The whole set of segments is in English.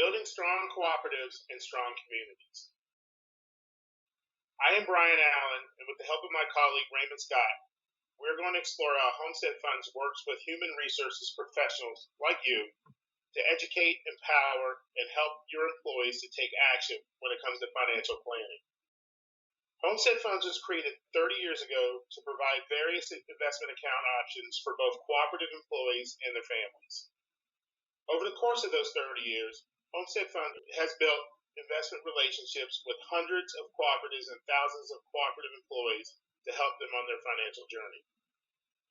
building strong cooperatives and strong communities. I am Brian Allen, and with the help of my colleague Raymond Scott, we're going to explore how Homestead Funds works with human resources professionals like you to educate, empower, and help your employees to take action when it comes to financial planning. Homestead Funds was created 30 years ago to provide various investment account options for both cooperative employees and their families. Over the course of those 30 years, Homestead Fund has built investment relationships with hundreds of cooperatives and thousands of cooperative employees to help them on their financial journey.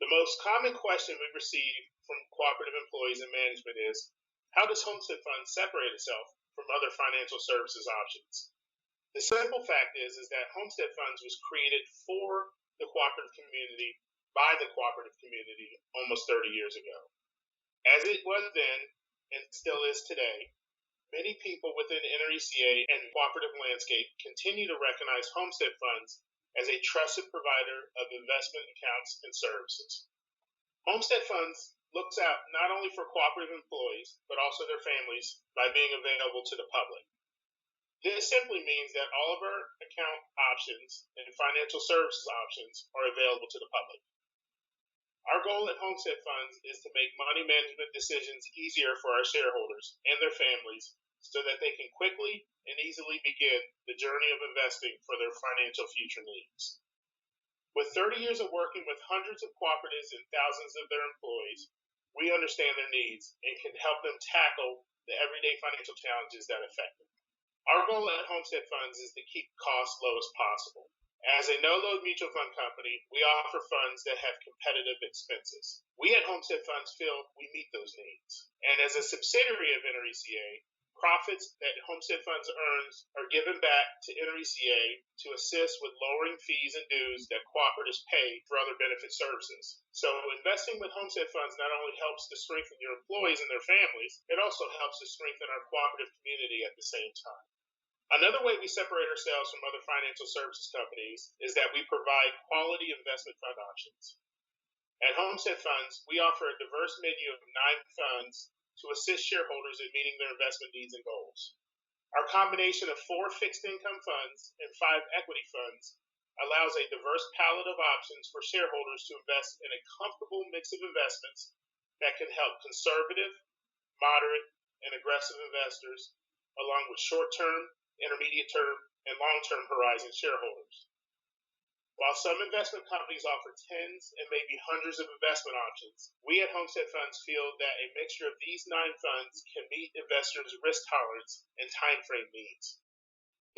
The most common question we receive from cooperative employees and management is, how does Homestead Fund separate itself from other financial services options? The simple fact is that Homestead Funds was created for the cooperative community by the cooperative community almost 30 years ago. As it was then, and still is today, many people within the NRECA and cooperative landscape continue to recognize Homestead Funds as a trusted provider of investment accounts and services. Homestead Funds looks out not only for cooperative employees, but also their families by being available to the public. This simply means that all of our account options and financial services options are available to the public. Our goal at Homestead Funds is to make money management decisions easier for our shareholders and their families so that they can quickly and easily begin the journey of investing for their financial future needs. With 30 years of working with hundreds of cooperatives and thousands of their employees, we understand their needs and can help them tackle the everyday financial challenges that affect them. Our goal at Homestead Funds is to keep costs low as possible. As a no-load mutual fund company, we offer funds that have competitive expenses. We at Homestead Funds feel we meet those needs. And as a subsidiary of NRECA, profits that Homestead Funds earns are given back to NRECA to assist with lowering fees and dues that cooperatives pay for other benefit services. So investing with Homestead Funds not only helps to strengthen your employees and their families, it also helps to strengthen our cooperative community at the same time. Another way we separate ourselves from other financial services companies is that we provide quality investment fund options. At Homestead Funds, we offer a diverse menu of 9 funds to assist shareholders in meeting their investment needs and goals. Our combination of 4 fixed income funds and 5 equity funds allows a diverse palette of options for shareholders to invest in a comfortable mix of investments that can help conservative, moderate, and aggressive investors, along with short-term, intermediate term, and long-term horizon shareholders. While some investment companies offer tens and maybe hundreds of investment options, we at Homestead Funds feel that a mixture of these 9 funds can meet investors' risk tolerance and time frame needs.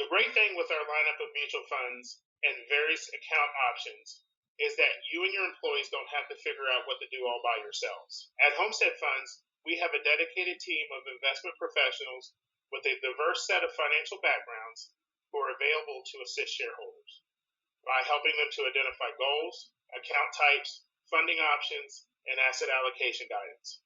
The great thing with our lineup of mutual funds and various account options is that you and your employees don't have to figure out what to do all by yourselves. At Homestead Funds, we have a dedicated team of investment professionals with a diverse set of financial backgrounds who are available to assist shareholders by helping them to identify goals, account types, funding options, and asset allocation guidance.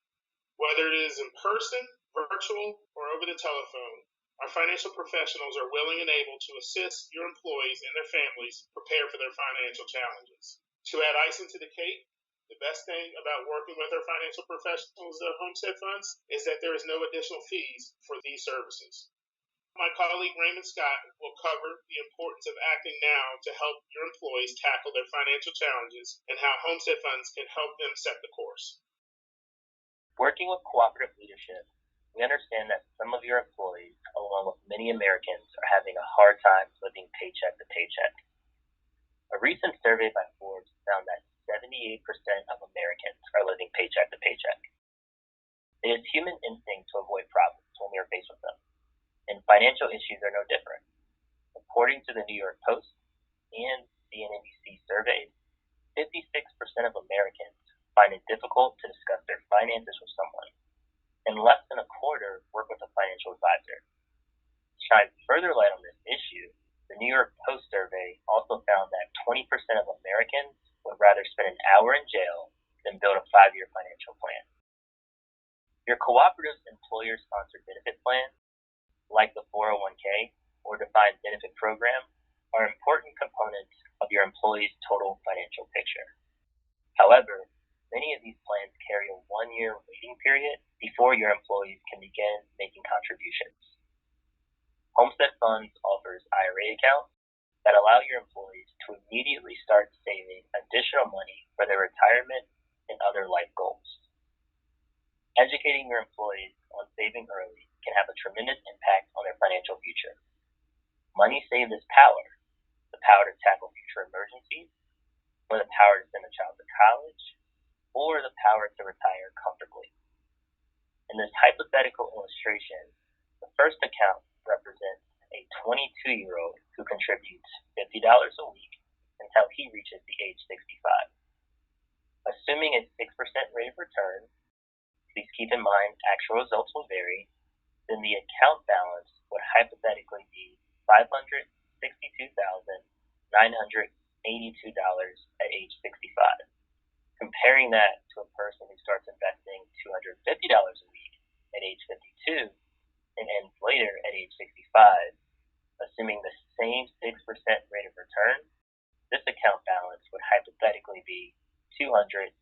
Whether it is in person, virtual, or over the telephone, our financial professionals are willing and able to assist your employees and their families prepare for their financial challenges. To add icing to the cake, the best thing about working with our financial professionals at Homestead Funds is that there is no additional fees for these services. My colleague Raymond Scott will cover the importance of acting now to help your employees tackle their financial challenges and how Homestead Funds can help them set the course. Working with Cooperative Leadership, we understand that some of your employees, along with many Americans, are having a hard time living paycheck to paycheck. A recent survey by Forbes found that 78% of Americans are living paycheck to paycheck. It is human instinct to avoid problems when we are faced with them, and financial issues are no different. According to the New York Post and CNBC surveys, 56% of Americans find it difficult to discuss their finances with someone, and less than a quarter work with a financial advisor. To shine further light on this issue, the New York Post survey also found that 20% of Americans would rather spend an hour in jail than build a 5-year financial plan. Your cooperative's employer-sponsored benefit plan, like the 401k or defined benefit program, are important components of your employee's total financial picture. However, many of these plans carry a 1-year waiting period before your employees can begin making contributions. Homestead Funds offers IRA accounts that allow your employees to immediately start saving additional money for their retirement and other life goals. Educating your employees on saving early can have a tremendous impact on their financial future. Money saved is power, the power to tackle future emergencies, or the power to send a child to college, or the power to retire comfortably. In this hypothetical illustration, the first account represents a 22-year-old who contributes $50 a week until he reaches the age 65. Assuming a 6% rate of return, please keep in mind actual results will vary, then the account balance would hypothetically be $562,982 at age 65. Comparing that to a person who starts investing $250 a week at age 52 and ends later at age 65, assuming the same 6% rate of return, this account balance would hypothetically be $284,970.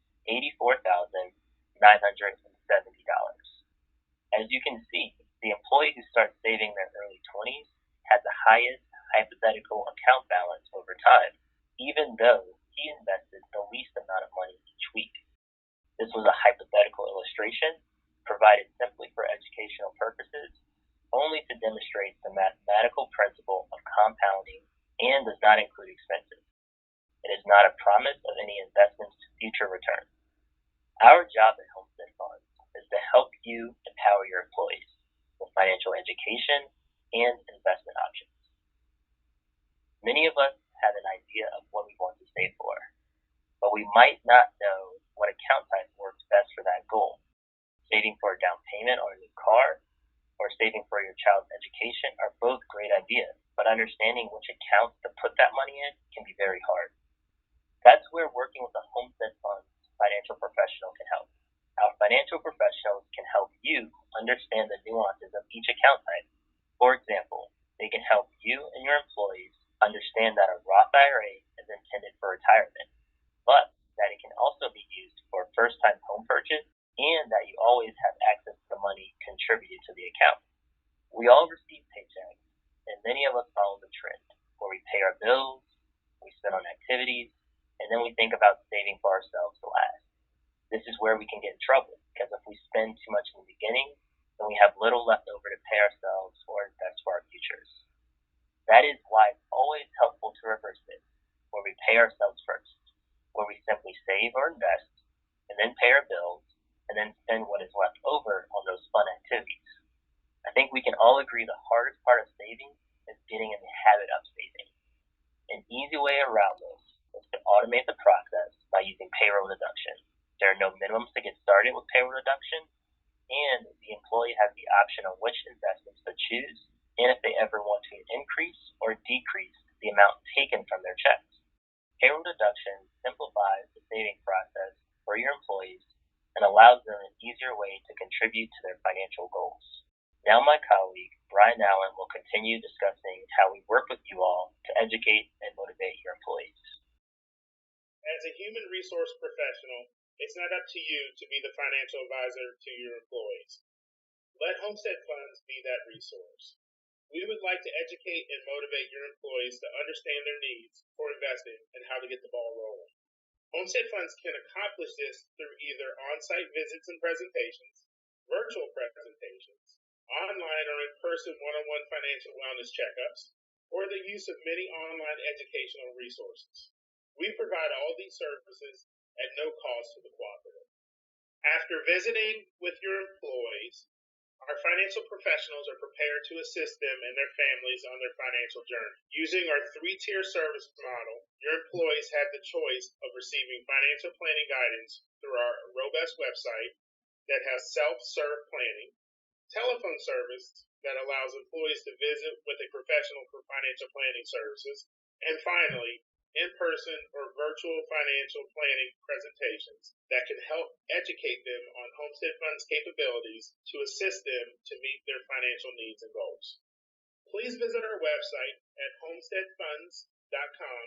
As you can see, the employee who starts saving in their early 20s has the highest hypothetical account balance over time, even though he invested the least amount of money each week. This was a hypothetical illustration provided simply for educational purposes, only to demonstrate the mathematical principle of compounding and does not include expenses. It is not a promise of any investment's future return. Our job at Homestead Funds is to help you empower your employees with financial education and investment options. Many of us have an idea of what we want to save for, but we might not know what account type works best for that goal. Saving for a down payment on a new car or saving for your child's education are both great ideas, but understanding which accounts to put that money in can be very hard. That's where working with a Homestead Funds financial professional can help. Our financial professionals can help you understand the nuances of each account type. For example, they can help you and your employees understand that a Roth IRA is intended for retirement, but that it can also be used for a first-time home purchase and that you always have access to the money contributed to the account. We all receive paychecks, and many of us follow the trend where we pay our bills, we spend on activities, and then we think about saving for ourselves to last. This is where we can get in trouble, because if we spend too much in the beginning, then we have little left over to pay ourselves or invest for our futures. That is why it's always helpful to reverse this, where we pay ourselves first, where we simply save or invest, and then pay our bills, and then spend what is left over on those fun activities. I think we can all agree the hardest part of saving is getting in the habit of saving. An easy way around this is to automate the process by using payroll deduction. There are no minimums to get started with payroll deduction, and the employee has the option on which investments to choose and if they ever want to increase or decrease the amount taken from their checks. Payroll deduction simplifies the saving process for your employees and allows them an easier way to contribute to their financial goals. Now my colleague, Brian Allen, will continue discussing how we work with you all to educate and motivate your employees. As a human resource professional, it's not up to you to be the financial advisor to your employees. Let Homestead Funds be that resource. We would like to educate and motivate your employees to understand their needs for investing and how to get the ball rolling. Homestead Funds can accomplish this through either on-site visits and presentations, virtual presentations, online or in-person one-on-one financial wellness checkups, or the use of many online educational resources. We provide all these services at no cost to the cooperative. After visiting with your employees, our financial professionals are prepared to assist them and their families on their financial journey. Using our 3-tier service model, your employees have the choice of receiving financial planning guidance through our robust website that has self-serve planning, telephone service that allows employees to visit with a professional for financial planning services, and finally, in-person or virtual financial planning presentations that can help educate them on Homestead Funds capabilities to assist them to meet their financial needs and goals. Please visit our website at homesteadfunds.com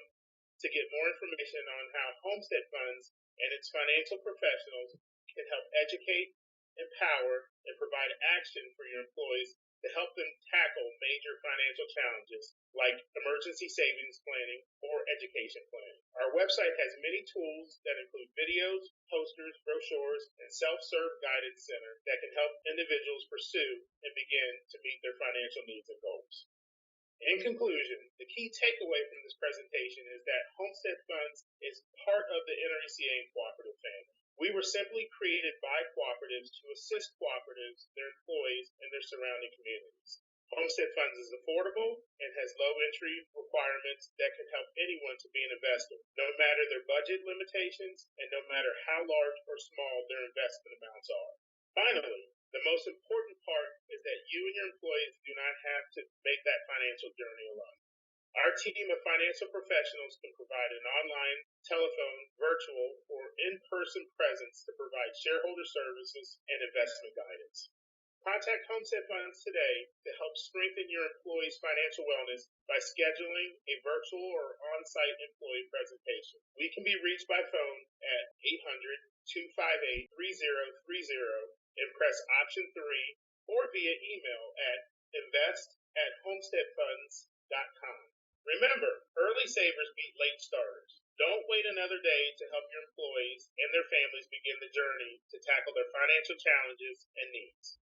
to get more information on how Homestead Funds and its financial professionals can help educate, empower, and provide action for your employees to help them tackle major financial challenges like emergency savings planning or education planning. Our website has many tools that include videos, posters, brochures, and self-serve guidance center that can help individuals pursue and begin to meet their financial needs and goals. In conclusion, the key takeaway from this presentation is that Homestead Funds is part of the NRECA and cooperative family. We were simply created by cooperatives to assist cooperatives, their employees, and their surrounding communities. Homestead Funds is affordable and has low entry requirements that can help anyone to be an investor, no matter their budget limitations and no matter how large or small their investment amounts are. Finally, the most important part is that you and your employees do not have to make that financial journey alone. Our team of financial professionals can provide an online, telephone, virtual, or in-person presence to provide shareholder services and investment guidance. Contact Homestead Funds today to help strengthen your employees' financial wellness by scheduling a virtual or on-site employee presentation. We can be reached by phone at 800-258-3030 and press option 3 or via email at invest@homesteadfunds.com. Remember, early savers beat late starters. Don't wait another day to help your employees and their families begin the journey to tackle their financial challenges and needs.